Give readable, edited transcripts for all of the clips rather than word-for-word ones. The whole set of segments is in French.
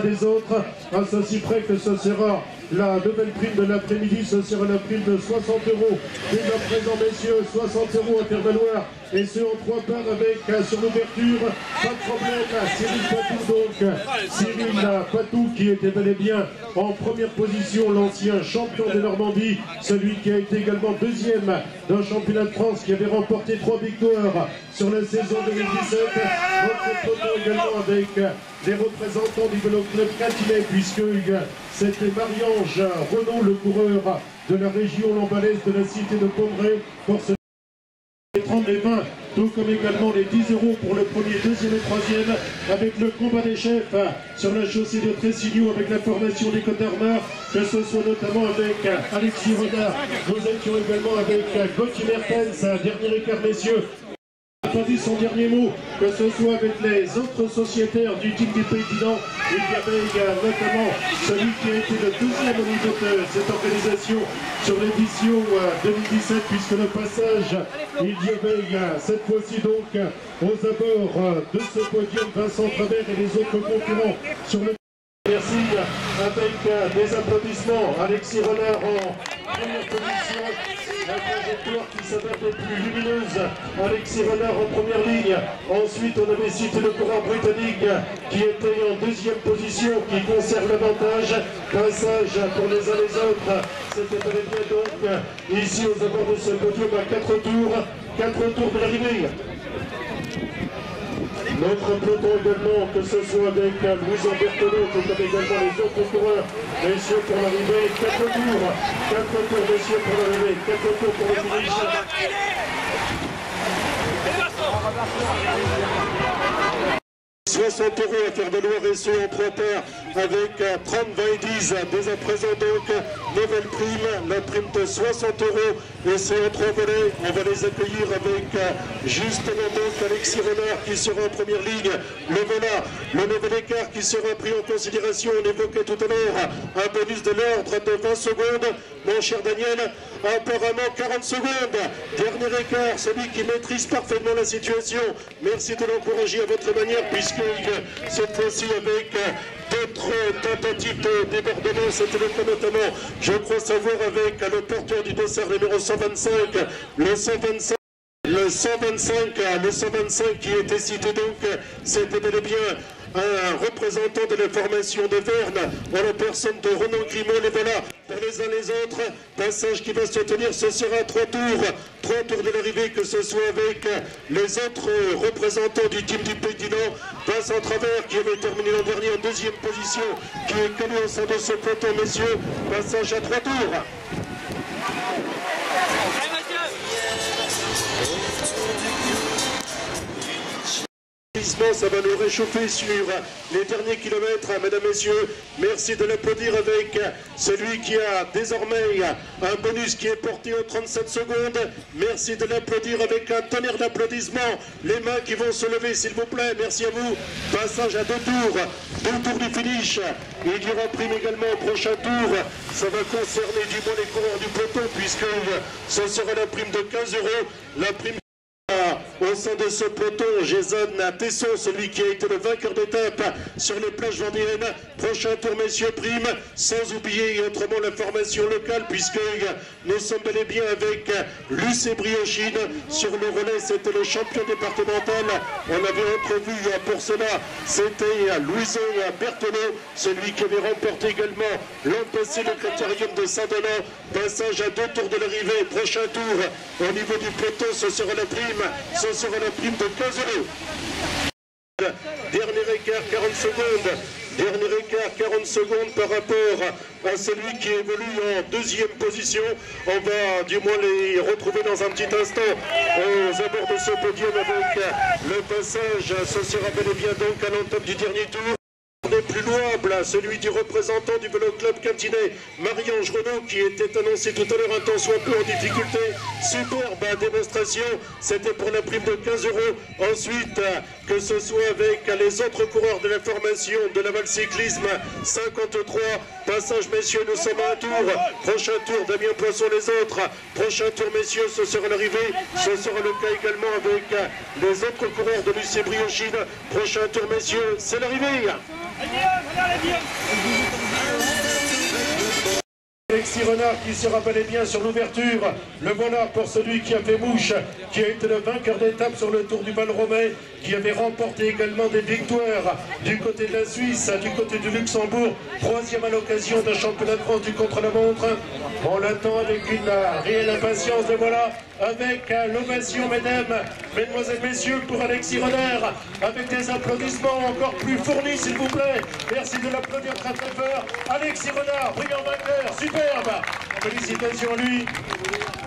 des autres, à ceci près que ce sera la nouvelle prime de l'après-midi, ce sera la prime de 60 €. Prime à présent, messieurs, 60 € à faire valoir, et ce en 3 parts avec, sur l'ouverture, pas de problème, Cyril Patou, donc, Cyril Patou qui était bel et bien en première position, l'ancien champion de Normandie, celui qui a été également deuxième d'un championnat de France, qui avait remporté 3 victoires sur la saison 2017. Notre photo également avec les représentants du Vélo Club Cantinet, puisque c'était Marie-Ange Renaud, le coureur de la région lambalaise de la cité de Pomeré, pour ce 30 et 20, tout comme également les 10 € pour le premier, deuxième et troisième, avec le combat des chefs sur la chaussée de Tressignou, avec la formation des Côtes d'Armor, que ce soit notamment avec Alexis Renard. Nous étions également avec Gauthier Mertens, dernier écart, messieurs. Pas dit son dernier mot, que ce soit avec les autres sociétaires du team du Pays d'Idan. Il y avait notamment celui qui a été le deuxième au niveau de cette organisation sur l'édition 2017, puisque le passage, il y avait cette fois-ci donc aux abords de ce podium Vincent Travers et les autres concurrents sur le... Merci, avec des applaudissements, Alexis Renard en première position. La trajectoire qui s'avère un peu plus lumineuse, Alexis Renard en première ligne. Ensuite, on avait cité le coureur britannique qui était en deuxième position, qui conserve l'avantage. Passage pour les uns les autres. C'était bel et bien donc ici aux abords de ce podium à 4 tours de l'arrivée. Notre peloton également, que ce soit avec Louison Berthelot, tout comme également les autres coureurs, messieurs pour l'arrivée, 4 tours messieurs pour l'arrivée, 4 tours pour le finish. 60 € à faire valoir et ce en 3 paires avec 30, 20 et 10. Dès à présent donc, nouvelle prime, la prime de 60 € et c'est en 3 volets. On va les accueillir avec justement donc Alexis Renard qui sera en première ligne. Le voilà, le nouvel écart qui sera pris en considération. On évoquait tout à l'heure un bonus de l'ordre de 20 secondes. Mon cher Daniel, apparemment 40 secondes. Dernier écart, celui qui maîtrise parfaitement la situation. Merci de l'encourager à votre manière, puisque cette fois-ci avec d'autres tentatives de débordement, c'était le cas notamment, je crois savoir, avec le porteur du dossard numéro 125, le 125 qui était cité donc, c'était bel et bien un représentant de la formation de Verne, en la personne de Renan Grimaud. Les voilà pour les uns les autres. Passage qui va se tenir, ce sera 3 tours de l'arrivée, que ce soit avec les autres représentants du team du Pays d'Idan. Vincent Travers qui avait terminé l'an dernier en deuxième position, qui est connu au sein de ce peloton, messieurs. Passage à 3 tours. Ça va nous réchauffer sur les derniers kilomètres, mesdames, messieurs. Merci de l'applaudir avec celui qui a désormais un bonus qui est porté aux 37 secondes. Merci de l'applaudir avec un tonnerre d'applaudissements. Les mains qui vont se lever, s'il vous plaît. Merci à vous. Passage à 2 tours du finish. Il y aura prime également au prochain tour. Ça va concerner du moins les coureurs du peloton, puisque ce sera la prime de 15 €. La prime au sein de ce peloton, Jason Tesson, celui qui a été le vainqueur d'étape sur les plages vendéennes. Prochain tour, messieurs, prime, sans oublier autrement la formation locale, puisque nous sommes bel et bien avec Lucé Briochine. Sur le relais, c'était le champion départemental. On avait entrevu pour cela, c'était Louison Berthelot, celui qui avait remporté également l'an passé le critérium de Saint-Donat. Passage à 2 tours de l'arrivée. Prochain tour, au niveau du peloton, ce sera la prime. Ce sera la prime de 15 €. Dernier écart, 40 secondes. Dernier écart, 40 secondes par rapport à celui qui évolue en deuxième position. On va du moins les retrouver dans un petit instant aux abords de ce podium avec le passage. Ce sera bel et bien donc à l'entame du dernier tour. Plus louable, celui du représentant du Vélo Club Cantinet, Marie-Ange Renaud, qui était annoncé tout à l'heure un temps soit peu en difficulté. Superbe démonstration, c'était pour la prime de 15 €. Ensuite, que ce soit avec les autres coureurs de la formation de Laval Cyclisme, 53. Passage, messieurs, nous sommes à un tour. Prochain tour, Damien Poisson, les autres. Prochain tour, messieurs, ce sera l'arrivée. Ce sera le cas également avec les autres coureurs de Lucé Briochine. Prochain tour, messieurs, c'est l'arrivée. Alexis Renard qui sera bel et bien sur l'ouverture. Le voilà pour celui qui a fait mouche, qui a été le vainqueur d'étape sur le Tour du Val-Romay, qui avait remporté également des victoires du côté de la Suisse, du côté du Luxembourg, troisième à l'occasion d'un championnat de France du contre-la-montre. On l'attend avec une réelle impatience. Et voilà, avec l'ovation, mesdemoiselles, messieurs, pour Alexis Renard, avec des applaudissements encore plus fournis, s'il vous plaît. Merci de l'applaudir très très fort. Alexis Renard, brillant vainqueur, superbe. Félicitations à lui.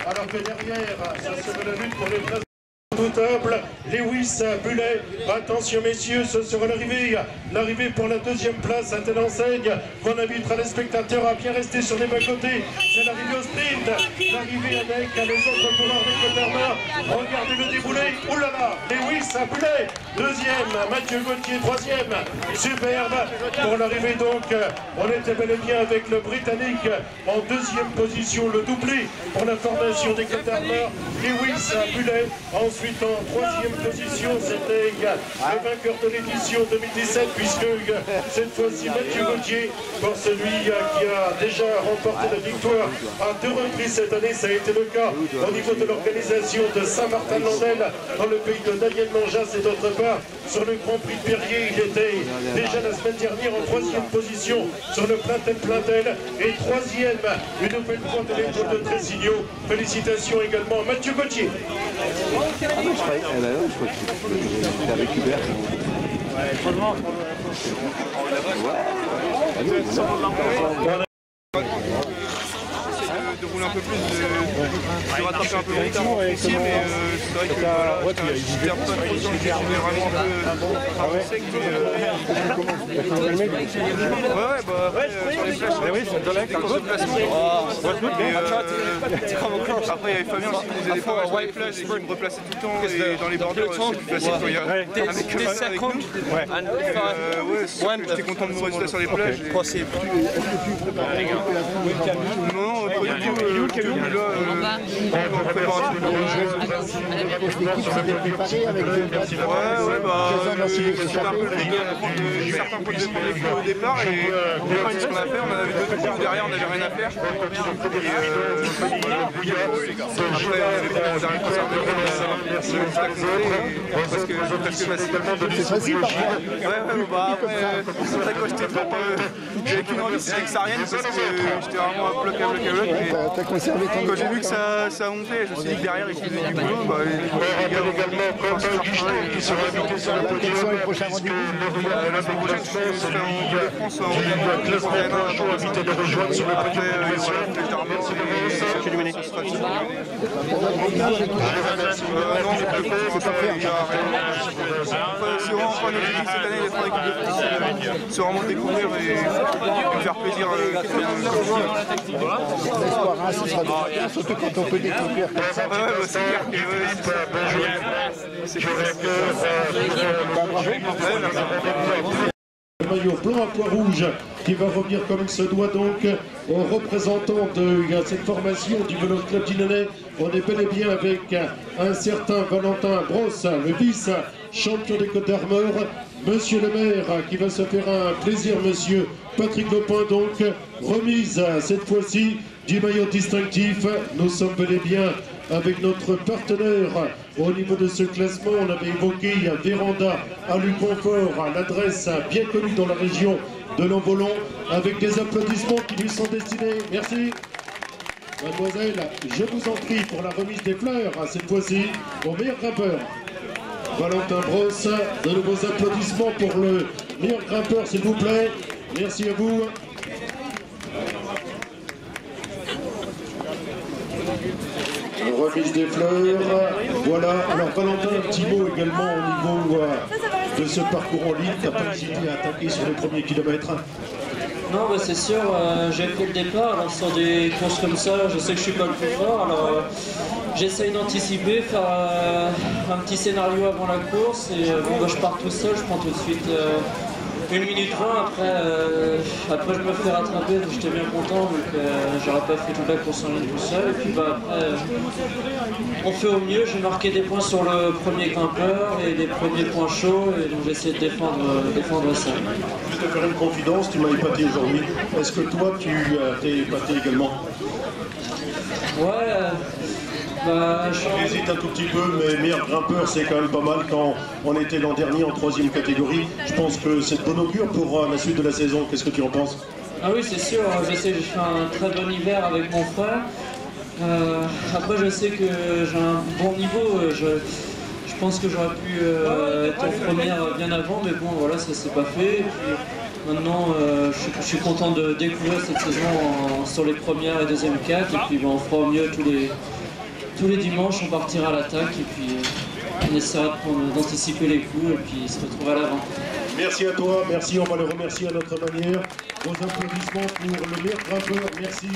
Alors que derrière, ça se met la lutte pour les places redoutables. Lewis Bullet, attention messieurs, ce sera l'arrivée pour la deuxième place à telle enseigne. On invitera les spectateurs à bien rester sur les bas-côtés. C'est l'arrivée au sprint, l'arrivée avec les autres coureurs des Côtes d'Armor. Regardez le déboulé, oulala, Lewis Bullet, deuxième, Mathieu Gauthier, troisième, superbe. Pour l'arrivée donc, on était bel et bien avec le Britannique en deuxième position, le doublé pour la formation des Côtes d'Armor, Lewis Bullet. Ensuite en troisième position, c'était le vainqueur de l'édition 2017, puisque cette fois-ci Mathieu Gauthier, pour celui qui a déjà remporté la victoire à 2 reprises cette année, ça a été le cas au niveau de l'organisation de Saint-Martin-Landel dans le pays de Daniel Manjas, et d'autre part sur le Grand Prix de Perrier, il était déjà la semaine dernière en troisième position sur le Plaintel et troisième une nouvelle fois de l'étoile de Tressigno. Félicitations également à Mathieu Gauthier. Je crois qu'il est avec Hubert. De rouler un peu plus, de rattraper un peu mon temps aussi, mais c'est vrai que voilà, j'étais un peu trop dans le généralement un peu sec, ouais, bah après sur les flèches, des courses de placement, après il y avait Fabien qui faisait des paris sur les flèches et qui me replaçait tout le temps, et dans les bordures c'est plus facile quand il y a un mec comme ça avec nous. J'étais content de mon résultat sur les plages. Non, pas du tout. Certains points de départ au départ, et ce qu'on a fait, on en avait deux tours derrière, on n'avait rien à faire. Après, on avait fait mon dernier concert de parce que c'est facile. C'est vrai que quand j'étais trop, j'avais qu'une envie, c'était que ça revienne, parce que j'étais vraiment à bloc. Quand j'ai vu que ça montait, je me suis dit que derrière il faisait du boulot. Les gars également Quentin Augustin qui sera invité sur la podium. Les prochains rendez-vous. La semaine prochaine, je serai en France en classe de invité de rejoindre sur le podium. Merci c'est vraiment pas l'objectif cette année d'être en équipe de France. C'est vraiment de découvrir et de faire plaisir. L'espoir, ce sera bien, surtout quand on peut découvrir comme ça. C'est clair que le maillot blanc à pois rouge qui va revenir comme il se doit donc aux représentants de cette formation du Vélo Club Dinanais. On est bel et bien avec un certain Valentin Brosse, le vice-champion des Côtes d'Armor, monsieur le maire qui va se faire un plaisir, monsieur Patrick Lopin, donc remise cette fois-ci du maillot distinctif. Nous sommes bel et bien avec notre partenaire au niveau de ce classement. On avait évoqué Véranda à Luconfort, l'adresse bien connue dans la région de l'Envolon, avec des applaudissements qui lui sont destinés. Merci. Mademoiselle, je vous en prie pour la remise des fleurs, cette fois-ci, au meilleur grimpeur. Valentin Brosse, de nouveaux applaudissements pour le meilleur grimpeur, s'il vous plaît. Merci à vous. Remise des fleurs. Voilà. Alors Valentin, un petit mot également au niveau de ce parcours en ligne. Tu n'as pas hésité à attaquer sur les premiers kilomètres? Non, bah c'est sûr, j'ai fait le départ. Alors sur des courses comme ça, je sais que je suis pas le plus fort. Alors j'essaye d'anticiper, faire un petit scénario avant la course. Et bon, bah, je pars tout seul, je prends tout de suite 1 minute 20, après je me fais rattraper, donc j'étais bien content, donc j'aurais pas fait toute la course en ligne tout seul. Et puis après, on fait au mieux, j'ai marqué des points sur le premier grimpeur et des premiers points chauds, et donc j'ai essayé de défendre ça. Je vais te faire une confidence, tu m'as épaté aujourd'hui. Est-ce que toi tu t'es épaté également? Ouais. J'hésite un tout petit peu, mais meilleur grimpeur, c'est quand même pas mal quand on était l'an dernier en 3e catégorie. Je pense que c'est de bon augure pour la suite de la saison. Qu'est-ce que tu en penses? Ah oui, c'est sûr. Je sais que j'ai fait un très bon hiver avec mon frère. Après, je sais que j'ai un bon niveau. Je pense que j'aurais pu être en première bien avant, mais bon, voilà, ça s'est pas fait. Et puis, maintenant, je suis content de découvrir cette saison sur les premières et deuxièmes cates. Et puis, on fera au mieux tous les dimanches, on partira à l'attaque et puis on essaiera d'anticiper les coups et puis se retrouver à l'avant. Merci à toi, merci, on va le remercier à notre manière. Vos applaudissements pour le meilleur grimpeur. Merci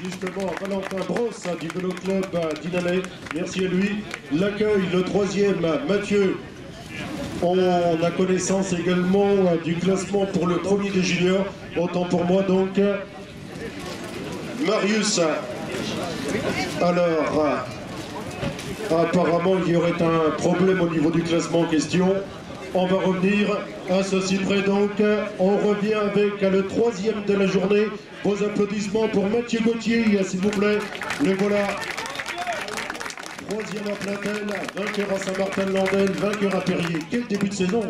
justement à Valentin Brosse du Vélo Club d'Inalais. Merci à lui. L'accueil, le 3e, Mathieu. On a connaissance également du classement pour le 1er des juniors. Autant pour moi donc. Marius. Alors, apparemment il y aurait un problème au niveau du classement en question. On va revenir à ceci près donc. On revient avec le 3e de la journée. Vos applaudissements pour Mathieu Gauthier, s'il vous plaît. Le voilà. 3e à Platel, vainqueur à Saint-Martin-de-Landelle, vainqueur à Perrier. Quel début de saison!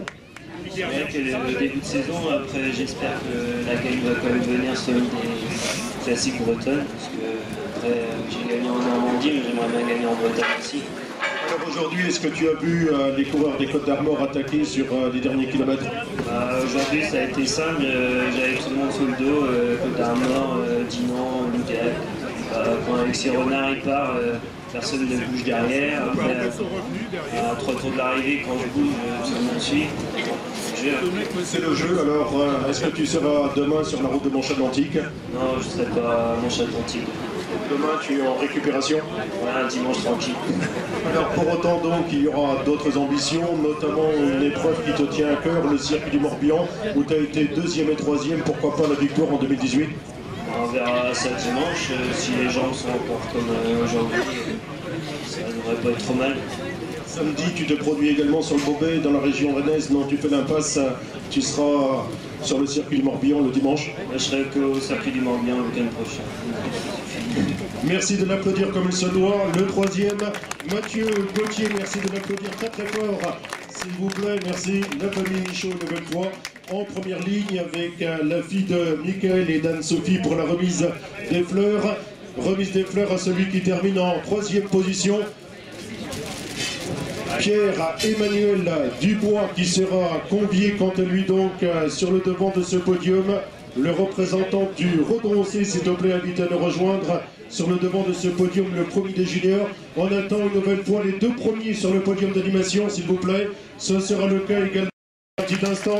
C'est vrai que le début de saison, après j'espère que la gagne va quand même venir sur des classiques bretonnes, parce que après j'ai gagné en Normandie, mais j'aimerais bien gagner en Bretagne aussi. Alors aujourd'hui, est-ce que tu as vu les coureurs des Côtes d'Armor attaquer sur les derniers kilomètres? Aujourd'hui ça a été simple, j'avais tout le monde sous le dos, Côtes d'Armor, Dinan, Lougac. Quand Alexis Renard il part, personne ne bouge derrière. Après, à 3 tours de l'arrivée, quand je bouge, tout le monde suit. C'est le jeu, alors est-ce que tu seras demain sur la route de Manche-Atlantique? Non, je ne serai pas à Manche-Atlantique. Demain, tu es en récupération? Ouais, un dimanche tranquille. Alors pour autant, donc, il y aura d'autres ambitions, notamment une épreuve qui te tient à cœur, le circuit du Morbihan, où tu as été 2e et 3e, pourquoi pas la victoire en 2018? On verra ça dimanche, si les jambes sont encore comme aujourd'hui, ça ne devrait pas être trop mal. Samedi, tu te produis également sur le Beauvais, dans la région rennaise. Non, tu fais l'impasse, tu seras sur le circuit du Morbihan le dimanche. Je serai qu'au circuit du Morbihan le week-end prochain. Merci de l'applaudir comme il se doit. Le 3e, Mathieu Gauthier, merci de l'applaudir très très fort. S'il vous plaît, merci. La famille Michaud, une nouvelle fois, en première ligne avec la fille de Michael et d'Anne-Sophie pour la remise des fleurs. Remise des fleurs à celui qui termine en 3e position. Pierre-Emmanuel Dubois qui sera convié quant à lui donc sur le devant de ce podium. Le représentant du Redroncé, s'il te plaît, invite à nous rejoindre sur le devant de ce podium, le 1er des juniors. On attend une nouvelle fois les 2 premiers sur le podium d'animation, s'il vous plaît. Ce sera le cas également dans un petit instant.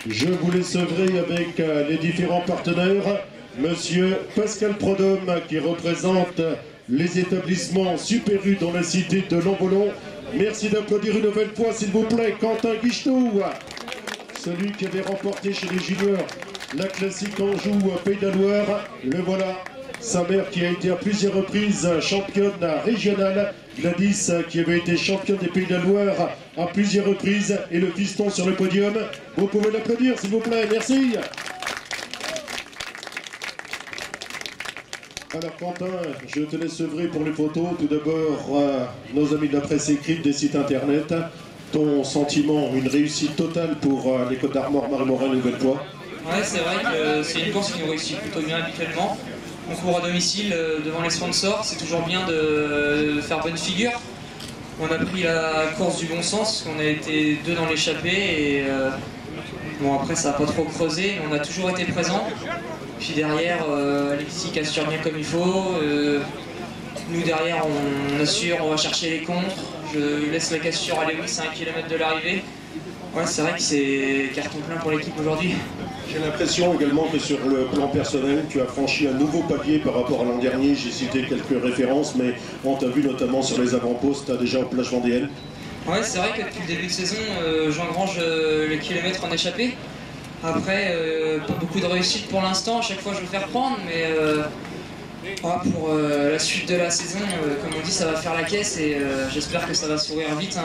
Je vous laisse œuvrer avec les différents partenaires. Monsieur Pascal Prodhomme qui représente les établissements Super U dans la cité de Lambolon. Merci d'applaudir une nouvelle fois, s'il vous plaît, Quentin Guichetou, celui qui avait remporté chez les juniors la classique Anjou Pays de la Loire. Le voilà, sa mère qui a été à plusieurs reprises championne régionale, Gladys qui avait été championne des Pays de la Loire à plusieurs reprises, et le fiston sur le podium. Vous pouvez l'applaudir, s'il vous plaît, merci. Alors Quentin, je te laisse œuvrer pour les photos. Tout d'abord, nos amis de la presse écrite, des sites internet. Ton sentiment, une réussite totale pour les Côtes d'Armor, Marie-Morin, une nouvelle fois. Ouais, c'est vrai que c'est une course qui nous réussit plutôt bien habituellement. On court à domicile devant les sponsors, c'est toujours bien de faire bonne figure. On a pris la course du bon sens, on a été 2 dans l'échappée et bon après ça n'a pas trop creusé, mais on a toujours été présent. Puis derrière, Alexis cassure bien comme il faut. Nous derrière, on assure, on va chercher les contres. Je laisse la cassure à Lewis à 1 km de l'arrivée. Ouais, c'est vrai que c'est carton plein pour l'équipe aujourd'hui. J'ai l'impression également que sur le plan personnel, tu as franchi un nouveau palier par rapport à l'an dernier. J'ai cité quelques références, mais on t'a vu notamment sur les avant-postes, déjà aux plages vendéennes. Ouais, c'est vrai que depuis le début de saison, j'engrange les kilomètres en échappée. Après, pas beaucoup de réussite pour l'instant, à chaque fois je vais faire prendre, mais pour la suite de la saison, comme on dit, ça va faire la caisse et j'espère que ça va sourire vite.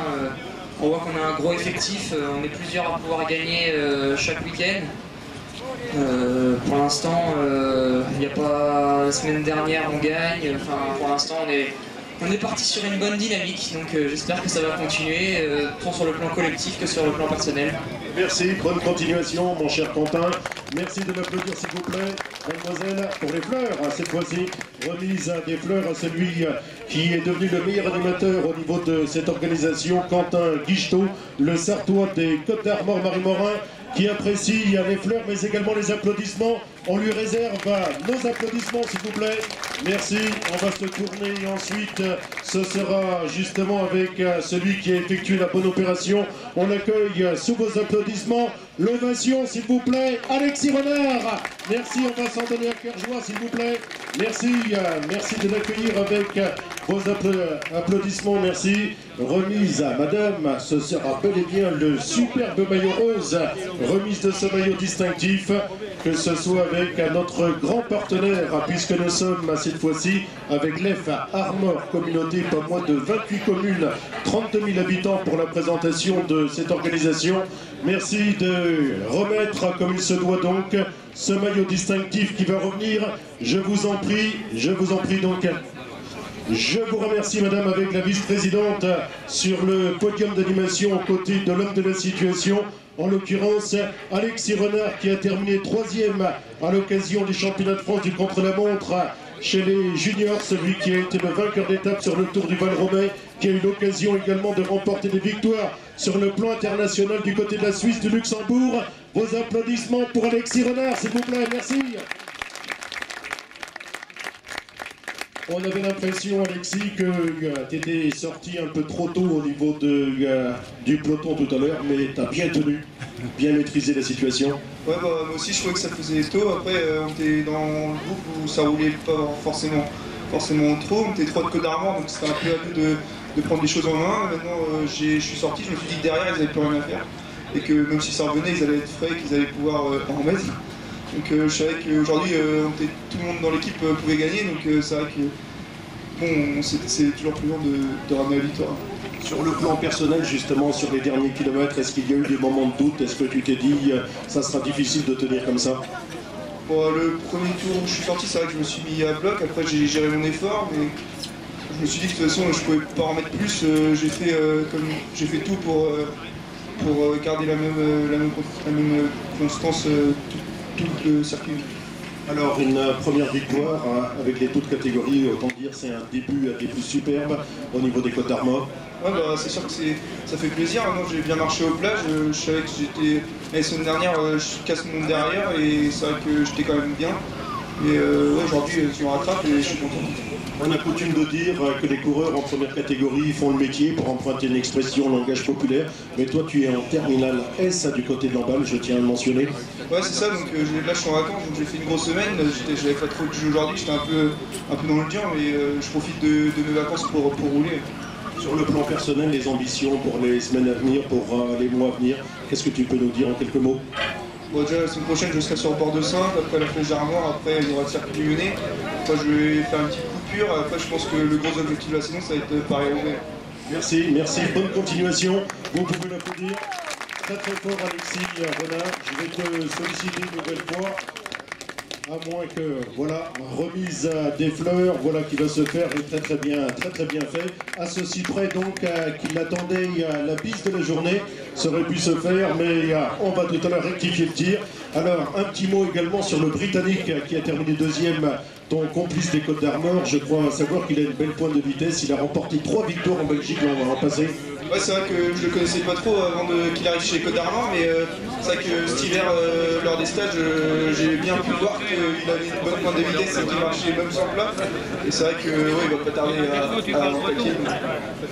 On voit qu'on a un gros effectif, on est plusieurs à pouvoir gagner chaque week-end. Pour l'instant, il n'y a pas... La semaine dernière on gagne, pour l'instant on est parti sur une bonne dynamique, donc j'espère que ça va continuer, tant sur le plan collectif que sur le plan personnel. Merci, bonne continuation mon cher Quentin. Merci de m'applaudir s'il vous plaît, mademoiselle, pour les fleurs, cette fois-ci. Remise des fleurs à celui qui est devenu le meilleur animateur au niveau de cette organisation, Quentin Guichetot, le Sartois des Côtes d'Armor Marie-Morin, qui apprécie les fleurs mais également les applaudissements. On lui réserve nos applaudissements s'il vous plaît. Merci, on va se tourner et ensuite ce sera justement avec celui qui a effectué la bonne opération. On accueille sous vos applaudissements l'ovation s'il vous plaît, Alexis Renard. Merci, on va s'en donner à cœur joie s'il vous plaît. Merci, merci de l'accueillir avec vos applaudissements, merci. Remise à madame, ce sera bel et bien le superbe maillot rose. Remise de ce maillot distinctif, que ce soit avec notre grand partenaire, puisque nous sommes cette fois-ci avec l'EF Armor Communauté, pas moins de 28 communes, 32 000 habitants pour la présentation de cette organisation. Merci de remettre comme il se doit donc ce maillot distinctif qui va revenir. Je vous en prie donc. Je vous remercie madame avec la vice-présidente sur le podium d'animation aux côtés de l'homme de la situation, en l'occurrence Alexis Renard qui a terminé 3e à l'occasion des championnats de France du contre-la-montre chez les juniors, celui qui a été le vainqueur d'étape sur le Tour du Val-Romay, qui a eu l'occasion également de remporter des victoires sur le plan international du côté de la Suisse, du Luxembourg. Vos applaudissements pour Alexis Renard s'il vous plaît, merci. On avait l'impression, Alexis, que tu étais sorti un peu trop tôt au niveau du peloton tout à l'heure, mais tu as bien tenu, bien maîtrisé la situation. Ouais, moi aussi je trouvais que ça faisait tôt. Après, on était dans le groupe où ça roulait pas forcément trop. On était 3 de Côtes d'Armor, donc c'était un peu à nous de prendre les choses en main. Maintenant, je suis sorti, je me suis dit que derrière, ils n'avaient plus rien à faire. Et que même si ça revenait, ils allaient être frais, qu'ils allaient pouvoir en remettre. Donc je savais qu'aujourd'hui, tout le monde dans l'équipe pouvait gagner, donc c'est vrai que bon, c'est toujours plus long de ramener la victoire. Sur le plan personnel, justement, sur les derniers kilomètres, est-ce qu'il y a eu des moments de doute? Est-ce que tu t'es dit ça sera difficile de tenir comme ça? Bon, le premier tour où je suis sorti, c'est vrai que je me suis mis à bloc, après j'ai géré mon effort, mais je me suis dit que de toute façon je pouvais pas en mettre plus, j'ai fait tout pour garder la même constance tout le circuit. Alors une première victoire avec les toutes catégories, autant dire c'est un début superbe au niveau des Côtes d'Armor. Ouais, bah, c'est sûr que ça fait plaisir. Moi j'ai bien marché aux plages, je savais que j'étais... La semaine dernière je casse mon derrière et c'est vrai que j'étais quand même bien. Mais ouais, aujourd'hui je me rattrape et je suis content. On a coutume de dire que les coureurs en première catégorie font le métier, pour emprunter une expression en langage populaire. Mais toi, tu es en terminale S du côté de l'Emballe, je tiens à le mentionner. Ouais, c'est ça. Donc là, je suis en vacances, donc j'ai fait une grosse semaine. J'avais pas trop de jeu aujourd'hui, j'étais un peu dans le dur, mais je profite de mes vacances pour rouler. Sur le plan personnel, les ambitions pour les semaines à venir, pour les mois à venir, qu'est-ce que tu peux nous dire en quelques mots? Bon, déjà la semaine prochaine, je serai sur le port de Sainte, après la Flèche d'Armor, après il y aura le circuit du Lyonnais. Après, je vais faire une petite coupure. Après, je pense que le gros objectif de la saison, ça va être Paris-Roubaix. Merci, bonne continuation. Vous pouvez l'applaudir. Très très fort, Alexis Renard. Je vais te solliciter une nouvelle fois. À moins que, voilà, remise des fleurs, voilà qui va se faire et très bien fait. À ceci près donc qu'il attendait la bise de la journée, ça aurait pu se faire, mais on va tout à l'heure rectifier le tir. Alors, un petit mot également sur le Britannique qui a terminé 2e, ton complice des Côtes d'Armor. Je crois savoir qu'il a une belle pointe de vitesse, il a remporté 3 victoires en Belgique l'an passé. Ouais, c'est vrai que je le connaissais pas trop avant qu'il arrive chez Côtes d'Armor, mais c'est vrai que cet hiver, lors des stages, j'ai bien pu voir qu'il avait une bonne pointe de vitesse et qu'il marchait même sans plat. Et c'est vrai que ouais, il va pas tarder à attaquer.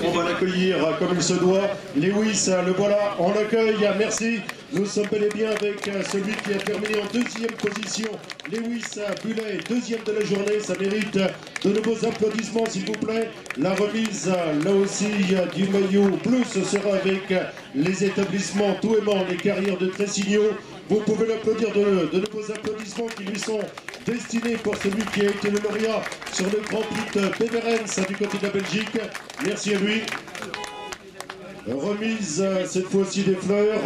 On va l'accueillir comme il se doit. Lewis, le voilà, on l'accueille, merci. Nous sommes bel et bien avec celui qui a terminé en 2e position, Lewis Bullet, 2e de la journée. Ça mérite de nouveaux applaudissements s'il vous plaît. La remise là aussi du maillot bleu, ce sera avec les établissements Tout Aimant, les carrières de Tressigno. Vous pouvez l'applaudir de nouveaux applaudissements qui lui sont destinés pour celui qui a été le lauréat sur le Grand Prix de Beverens du côté de la Belgique. Merci à lui. Remise cette fois-ci des fleurs.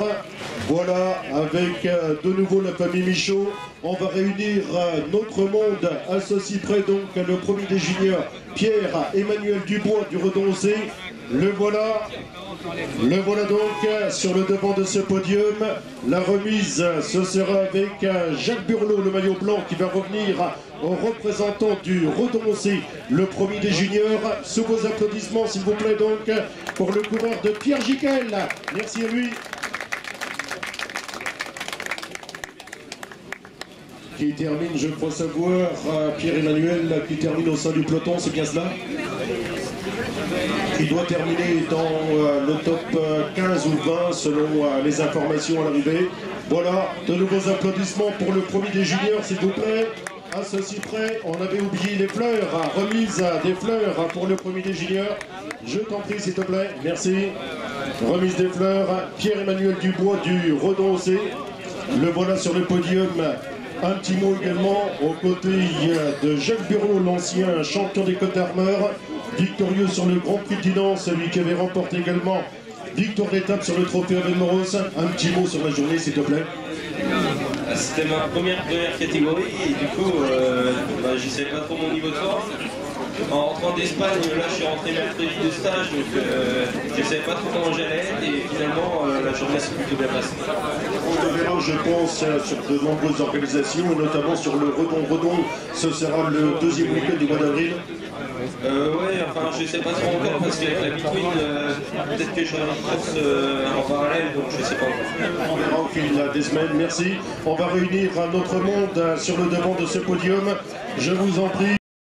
Voilà, avec de nouveau la famille Michaud. On va réunir notre monde à ceci près, donc le premier des juniors, Pierre-Emmanuel Dubois du Redon-C. Le voilà donc sur le devant de ce podium. La remise, ce sera avec Jacques Burlot, le maillot blanc, qui va revenir au représentant du Redon-C, le premier des juniors. Sous vos applaudissements, s'il vous plaît, donc, pour le coureur de Pierre Giquel. Merci à lui. Qui termine, je crois savoir, Pierre-Emmanuel, qui termine au sein du peloton, c'est bien cela? Qui doit terminer dans le top 15 ou 20 selon les informations à l'arrivée. Voilà, de nouveaux applaudissements pour le premier des juniors, s'il vous plaît. À ceci près, on avait oublié les fleurs, remise des fleurs pour le premier des juniors. Je t'en prie, s'il te plaît, merci. Remise des fleurs, Pierre-Emmanuel Dubois du Redon-C. Le voilà sur le podium. Un petit mot également aux côtés de Jacques Burlot, l'ancien champion des Côtes d'Armor, victorieux sur le Grand Prix de Dinan, celui qui avait remporté également victoire d'étape sur le trophée Aven-Moros. Un petit mot sur la journée, s'il te plaît. C'était ma première catégorie et du coup, je ne savais pas trop mon niveau de forme. En rentrant d'Espagne, là je suis rentré mercredi de stage, donc je ne savais pas trop comment j'allais et finalement la journée s'est plutôt bien passée. On le verra, je pense, sur de nombreuses organisations, notamment sur le Redon. Ce sera le deuxième week-end du mois d'avril. Ouais, enfin je sais pas trop encore parce qu'avec la between, peut-être que j'aurai une course en parallèle, donc je sais pas encore. On verra au fil des semaines, merci. On va réunir notre monde sur le devant de ce podium. Je vous en prie.